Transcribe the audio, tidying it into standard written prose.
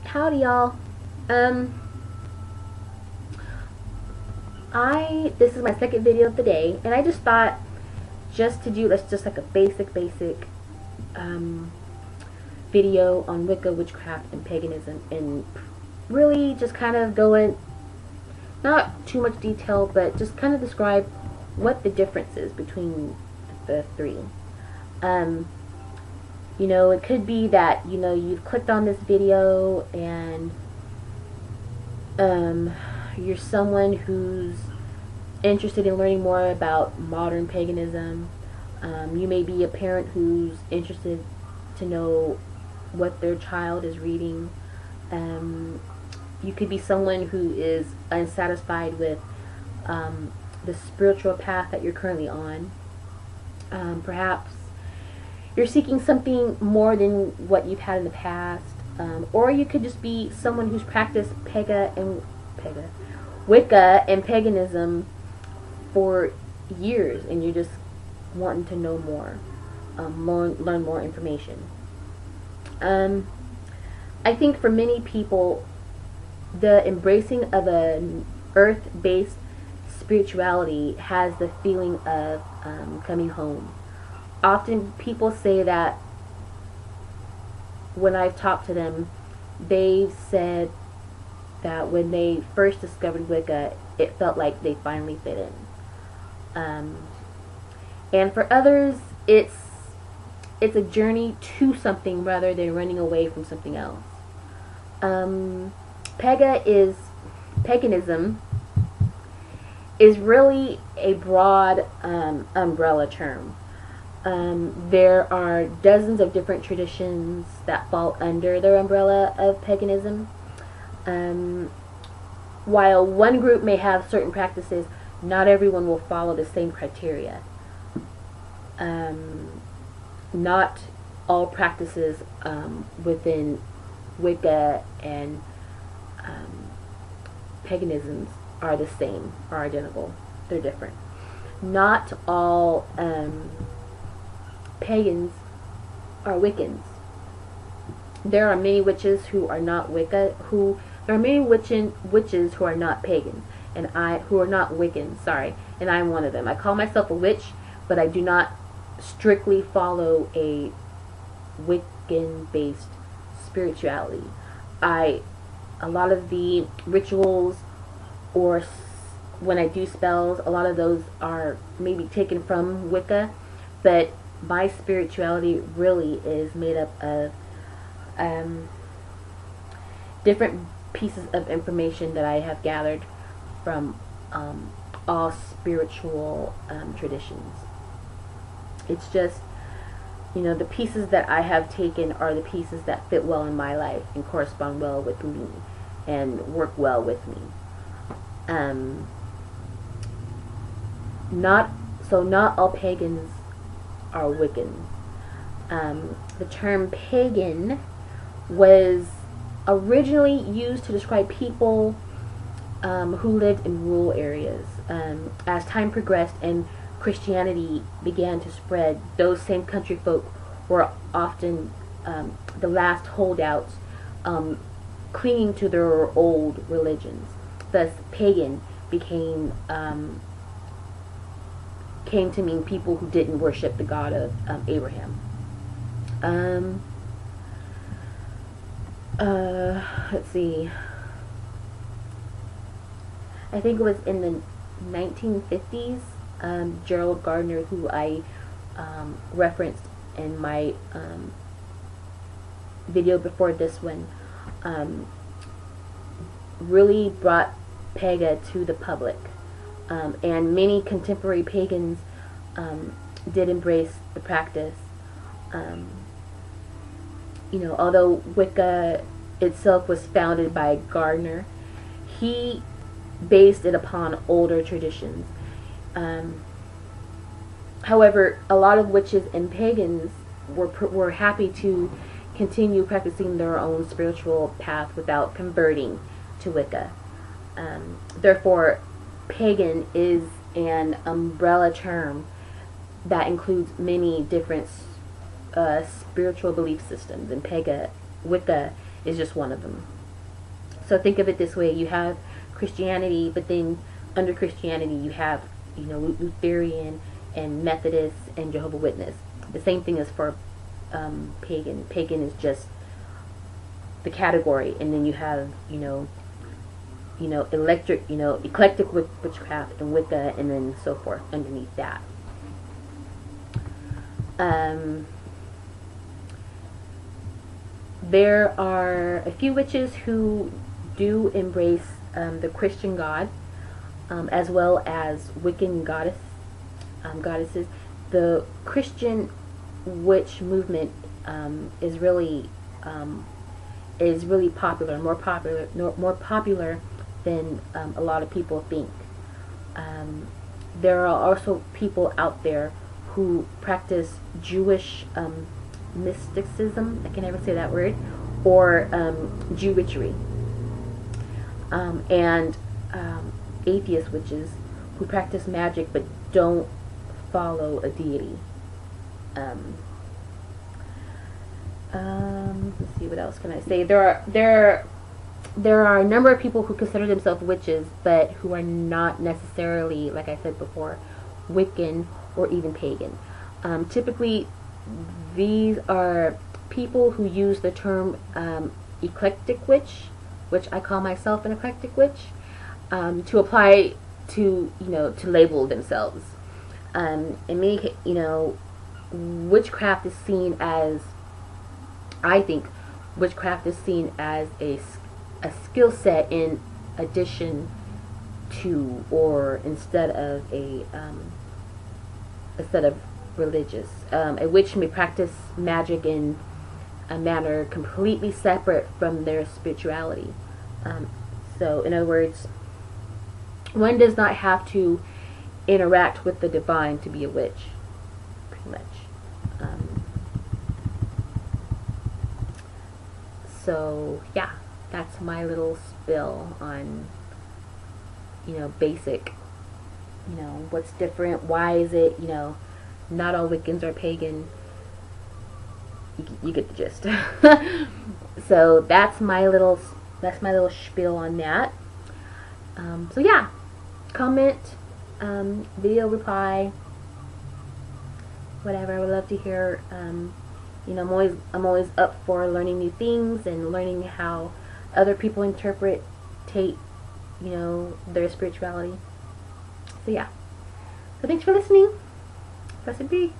Howdy, y'all. Um, this is my second video of the day, and I just thought just to do let's just like a basic um, video on Wicca, witchcraft, and paganism, and really just kind of go in not too much detail, but just kind of describe what the difference is between the three. Um, it could be that you've clicked on this video and you're someone who's interested in learning more about modern paganism. You may be a parent who's interested to know what their child is reading. You could be someone who is unsatisfied with the spiritual path that you're currently on. Perhaps you're seeking something more than what you've had in the past. Or you could just be someone who's practiced Wicca and paganism for years, and you're just wanting to know more, learn more information. I think for many people, the embracing of an earth-based spirituality has the feeling of coming home. Often people say that when I've talked to them, they've said that when they first discovered Wicca, it felt like they finally fit in. And for others, it's a journey to something rather than running away from something else. Paganism is really a broad umbrella term. There are dozens of different traditions that fall under the umbrella of paganism. While one group may have certain practices, not everyone will follow the same criteria. Not all practices within Wicca and paganisms are the same, are identical. They're different. Not all pagans are Wiccans. There are many witches who are not Wicca, there are many witches who are not pagans, who are not Wiccans, sorry, and I'm one of them. I call myself a witch, but I do not strictly follow a Wiccan-based spirituality. A lot of the rituals, or when I do spells, a lot of those are maybe taken from Wicca, but my spirituality really is made up of different pieces of information that I have gathered from all spiritual traditions. It's just, the pieces that I have taken are the pieces that fit well in my life and correspond well with me and work well with me. Not all pagans are Wiccans. The term pagan was originally used to describe people who lived in rural areas. As time progressed and Christianity began to spread, those same country folk were often the last holdouts, clinging to their old religions. Thus, pagan came to mean people who didn't worship the God of Abraham. Let's see. I think it was in the 1950s, Gerald Gardner, who I referenced in my video before this one, really brought Paga to the public. And many contemporary pagans did embrace the practice. Although Wicca itself was founded by Gardner, he based it upon older traditions. However, a lot of witches and pagans were happy to continue practicing their own spiritual path without converting to Wicca. Therefore, pagan is an umbrella term that includes many different spiritual belief systems, and Wicca is just one of them. So think of it this way: you have Christianity, but then under Christianity you have, you know, Lutheran and Methodist and Jehovah's Witness. The same thing is for pagan. Pagan is just the category, and then you have, eclectic witchcraft and Wicca, and then so forth underneath that. There are a few witches who do embrace the Christian God, as well as Wiccan goddesses. The Christian witch movement is really popular, more popular than a lot of people think. There are also people out there who practice Jewish mysticism, I can never say that word, or Jewitchery, and atheist witches who practice magic but don't follow a deity. Let's see, what else can I say? There are a number of people who consider themselves witches, but who are not necessarily, like I said before, Wiccan or even pagan. Typically, these are people who use the term eclectic witch, which I call myself an eclectic witch, to apply to, to label themselves. In many, witchcraft is seen as, I think, witchcraft is seen as a skill set in addition to, or instead of religious. A witch may practice magic in a manner completely separate from their spirituality. So, in other words, one does not have to interact with the divine to be a witch, pretty much. So, yeah, that's my little spill on, basic, what's different, why is it, not all Wiccans are pagan. You get the gist. So that's my little spiel on that. So yeah, comment, video reply, whatever. I would love to hear. I'm always up for learning new things and learning how other people interpret their spirituality. So yeah. So thanks for listening. Blessed be.